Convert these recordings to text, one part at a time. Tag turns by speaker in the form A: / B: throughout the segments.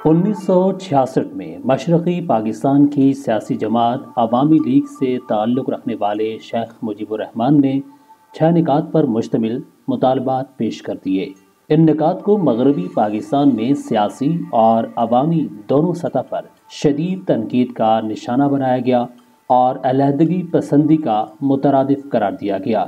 A: 1966 میں مشرقی پاکستان کی سیاسی جماعت عوامی لیگ سے تعلق رکھنے والے شیخ مجیب الرحمان نے 6 نکات پر مشتمل مطالبات پیش کر دیے۔ ان نکات کو مغربی پاکستان میں سیاسی اور عوامی دونوں سطح پر شدید تنقید کا نشانہ بنایا گیا اور علیحدگی پسندی کا مترادف قرار دیا گیا۔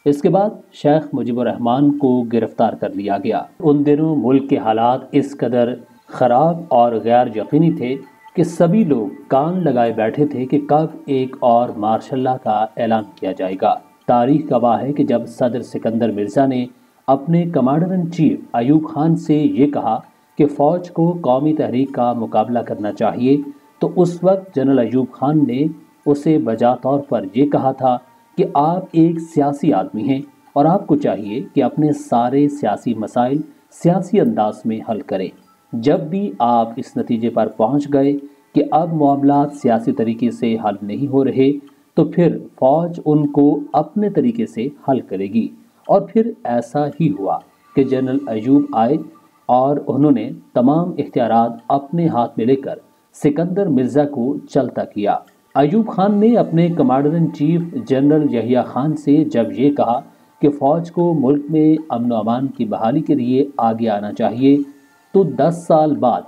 A: اس کے بعد شیخ مجیب الرحمان کو گرفتار کر لیا گیا۔ ان دنوں ملک کے حالات اس قدر خراب اور غیر یقینی تھے کہ سبھی لوگ کان لگائے بیٹھے تھے کہ کب ایک اور مارشل لا کا اعلان کیا جائے گا۔ تاریخ گواہ ہے کہ جب صدر سکندر مرزا نے اپنے commander in chief Ayub Khan سے یہ کہا کہ فوج کو قومی تحریک کا مقابلہ کرنا چاہیے، تو اس وقت جنرل ایوب خان نے اسے بجا طور پر یہ کہا تھا کہ آپ ایک سیاسی آدمی ہیں اور آپ کو چاہیے کہ اپنے سارے سیاسی مسائل سیاسی انداز میں حل کریں۔ جب بھی آپ اس نتیجے پر پہنچ گئے کہ اب معاملات سیاسی طریقے سے حل نہیں ہو رہے، تو پھر فوج ان کو اپنے طریقے سے حل کرے گی۔ اور پھر ایسا ہی ہوا کہ جنرل ایوب آئے اور انہوں نے تمام اختیارات اپنے ہاتھ میں لے کر سکندر مرزا کو چلتا کیا۔ ایوب خان نے اپنے commander in chief general Yahya Khan سے جب یہ کہا کہ فوج کو ملک میں امن و امان کی بحالی کے لیے آگے آنا چاہیے، تو 10 سال بعد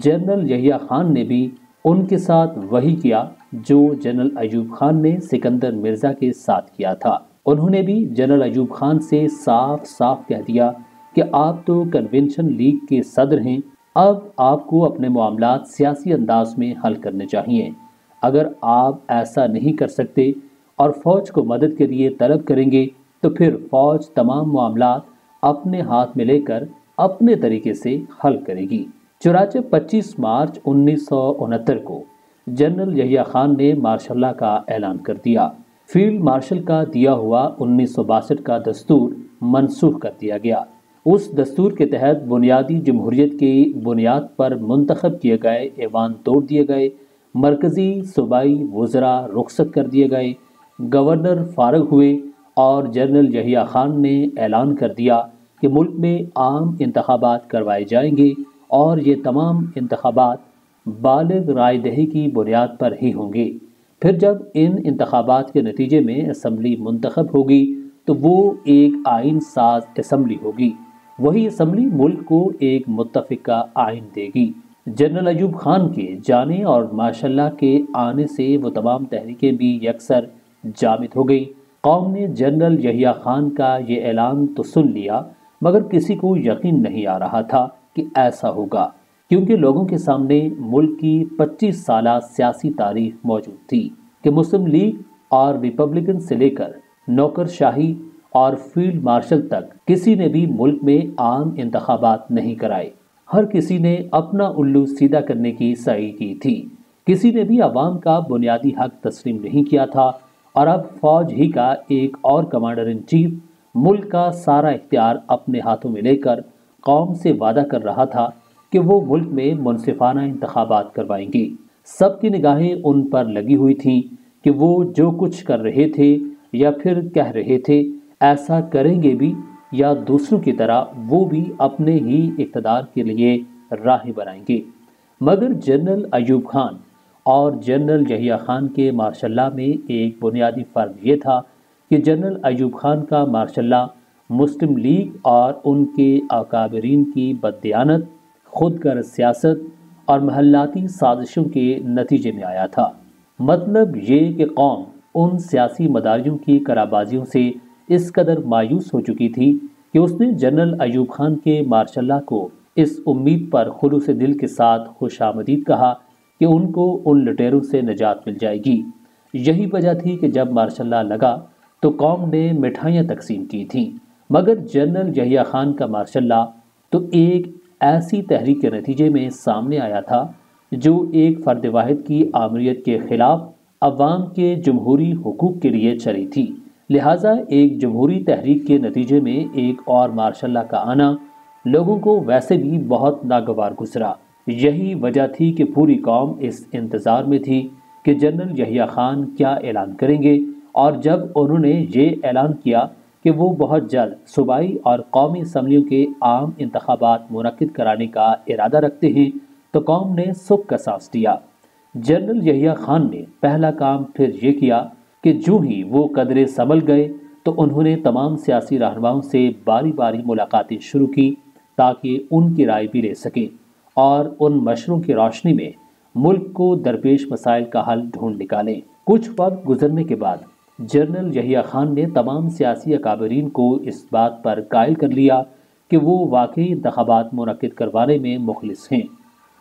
A: جنرل یحییٰ خان نے بھی ان کے ساتھ وہی کیا جو جنرل ایوب خان نے سکندر مرزا کے ساتھ کیا تھا۔ انہوں نے بھی جنرل ایوب خان سے صاف صاف کہہ دیا کہ آپ تو کنونشن لیگ کے صدر ہیں، اب آپ کو اپنے معاملات سیاسی انداز میں حل کرنے چاہیے۔ اگر آپ ایسا نہیں کر سکتے اور فوج کو مدد کے لیے طلب کریں گے، تو پھر فوج تمام معاملات اپنے ہاتھ میں لے کر اپنے طریقے سے حل کرے گی۔ چنانچہ 25 مارچ 1969 کو جنرل یحییٰ خان نے مارشل لا کا اعلان کر دیا۔ فیلڈ مارشل کا دیا ہوا 1962 کا دستور منسوخ کر دیا گیا۔ اس دستور کے تحت بنیادی جمہوریت کی بنیاد پر منتخب کیے گئے ایوان توڑ دیے گئے، مرکزی صوبائی وزراء رخصت کر دیے گئے، گورنر فارغ ہوئے اور جنرل یحییٰ خان نے اعلان کر دیا کہ ملک میں عام انتخابات کروائے جائیں گے اور یہ تمام انتخابات بالغ رائے دہی کی بنیاد پر ہی ہوں گے۔ پھر جب ان انتخابات کے نتیجے میں اسمبلی منتخب ہوگی تو وہ ایک آئین ساز اسمبلی ہوگی، وہی اسمبلی ملک کو ایک متفقہ آئین دے گی۔ جنرل ایوب خان کے جانے اور ماشاء اللہ کے آنے سے وہ تمام تحریکیں بھی یکسر جامد ہو گئی۔ قوم نے جنرل یحییٰ خان کا یہ اعلان تو سن لیا، مگر کسی کو یقین نہیں آ رہا تھا کہ ایسا ہوگا، کیونکہ لوگوں کے سامنے ملک کی 25 سالہ سیاسی تاریخ موجود تھی کہ مسلم لیگ اور ریپبلکن سے لے کر نوکر شاہی اور فیلڈ مارشل تک کسی نے بھی ملک میں عام انتخابات نہیں کرائے۔ ہر کسی نے اپنا الو سیدھا کرنے کی سعی کی تھی، کسی نے بھی عوام کا بنیادی حق تسلیم نہیں کیا تھا، اور اب فوج ہی کا ایک اور کمانڈر ان چیف ملک کا سارا اختیار اپنے ہاتھوں میں لے کر قوم سے وعدہ کر رہا تھا کہ وہ ملک میں منصفانہ انتخابات کروائیں گے۔ سب کی نگاہیں ان پر لگی ہوئی تھیں کہ وہ جو کچھ کر رہے تھے یا پھر کہہ رہے تھے ایسا کریں گے بھی، یا دوسروں کی طرح وہ بھی اپنے ہی اقتدار کے لیے راہیں بنائیں گے۔ مگر جنرل ایوب خان اور جنرل یحییٰ خان کے مارشل لا میں ایک بنیادی فرق یہ تھا کہ جنرل ایوب خان کا مارشل لا مسلم لیگ اور ان کے اکابرین کی بددیانت، خود غرض سیاست اور محلاتی سازشوں کے نتیجے میں آیا تھا۔ مطلب یہ کہ قوم ان سیاسی مداریوں کی کرابازیوں سے اس قدر مایوس ہو چکی تھی کہ اس نے جنرل ایوب خان کے مارشل لا کو اس امید پر خلوص دل کے ساتھ خوش آمدید کہا کہ ان کو ان لٹیروں سے نجات مل جائے گی۔ یہی وجہ تھی کہ جب مارشل لا لگا تو قوم نے مٹھائیاں تقسیم کی تھیں، مگر جنرل یحییٰ خان کا مارشل لا تو ایک ایسی تحریک کے نتیجے میں سامنے آیا تھا جو ایک فرد واحد کی آمریت کے خلاف عوام کے جمہوری حقوق کے لیے چلی تھی۔ لہٰذا ایک جمہوری تحریک کے نتیجے میں ایک اور مارشل لا کا آنا لوگوں کو ویسے بھی بہت ناگوار گزرا۔ یہی وجہ تھی کہ پوری قوم اس انتظار میں تھی کہ جنرل یحییٰ خان کیا اعلان کریں گے، اور جب انہوں نے یہ اعلان کیا کہ وہ بہت جلد صوبائی اور قومی اسمبلیوں کے عام انتخابات منعقد کرانے کا ارادہ رکھتے ہیں، تو قوم نے سکھ کا سانس دیا۔ جنرل یحییٰ خان نے پہلا کام پھر یہ کیا کہ جو ہی وہ قدرے سنبھل گئے تو انہوں نے تمام سیاسی رہنماؤں سے باری باری ملاقاتیں شروع کی تاکہ ان کی رائے بھی لے سکیں اور ان مشوروں کی روشنی میں ملک کو درپیش مسائل کا حل ڈھونڈ نکالیں۔ کچھ وقت گزرنے کے بعد جنرل یحییٰ خان نے تمام سیاسی اکابرین کو اس بات پر قائل کر لیا کہ وہ واقعی انتخابات منعقد کروانے میں مخلص ہیں۔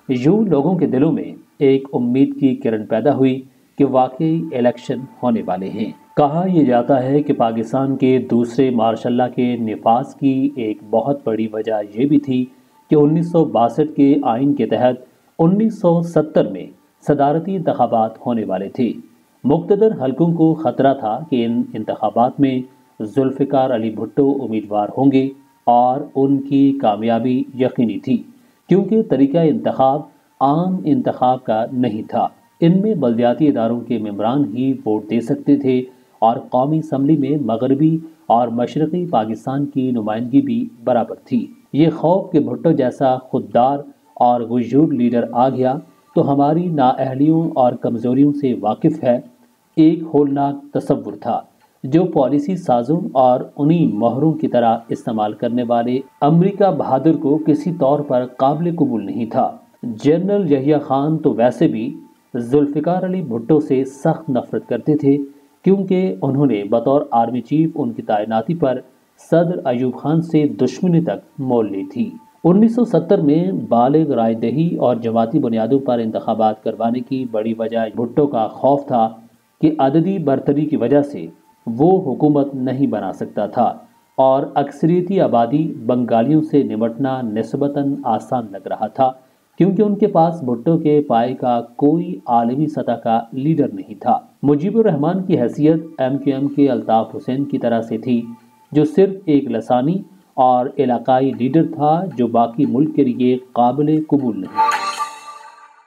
A: یوں لوگوں کے دلوں میں ایک امید کی کرن پیدا ہوئی کہ واقعی الیکشن ہونے والے ہیں۔ کہا یہ جاتا ہے کہ پاکستان کے دوسرے مارشل لا کے نفاذ کی ایک بہت بڑی وجہ یہ بھی تھی کہ 1962 کے آئین کے تحت 1970 میں صدارتی انتخابات ہونے والے تھے۔ مقتدر حلقوں کو خطرہ تھا کہ ان انتخابات میں ذوالفقار علی بھٹو امیدوار ہوں گے اور ان کی کامیابی یقینی تھی کیونکہ طریقہ انتخاب عام انتخاب کا نہیں تھا۔ ان میں بلدیاتی اداروں کے ممبران ہی ووٹ دے سکتے تھے اور قومی اسمبلی میں مغربی اور مشرقی پاکستان کی نمائندگی بھی برابر تھی۔ یہ خوف کہ بھٹو جیسا خوددار اور غیور لیڈر آ گیا تو ہماری نااہلیوں اور کمزوریوں سے واقف ہے، ایک ہولناک تصور تھا جو پالیسی سازوں اور انہی مہروں کی طرح استعمال کرنے والے امریکہ بہادر کو کسی طور پر قابل قبول نہیں تھا۔ جنرل یحییٰ خان تو ویسے بھی ذوالفقار علی بھٹو سے سخت نفرت کرتے تھے کیونکہ انہوں نے بطور آرمی چیف ان کی تعیناتی پر صدر ایوب خان سے دشمنی تک مول لی تھی۔ 1970 میں بالغ رائے دہی اور جماعتی بنیادوں پر انتخابات کروانے کی بڑی وجہ بھٹو کا خوف تھا کہ عددی برتری کی وجہ سے وہ حکومت نہیں بنا سکتا تھا اور اکثریتی آبادی بنگالیوں سے نمٹنا نسبتاً آسان لگ رہا تھا کیونکہ ان کے پاس بھٹو کے پائے کا کوئی عالمی سطح کا لیڈر نہیں تھا۔ مجیب الرحمان کی حیثیت MQM کے الطاف حسین کی طرح سے تھی جو صرف ایک لسانی اور علاقائی لیڈر تھا جو باقی ملک کے لیے قابل قبول نہیں تھا۔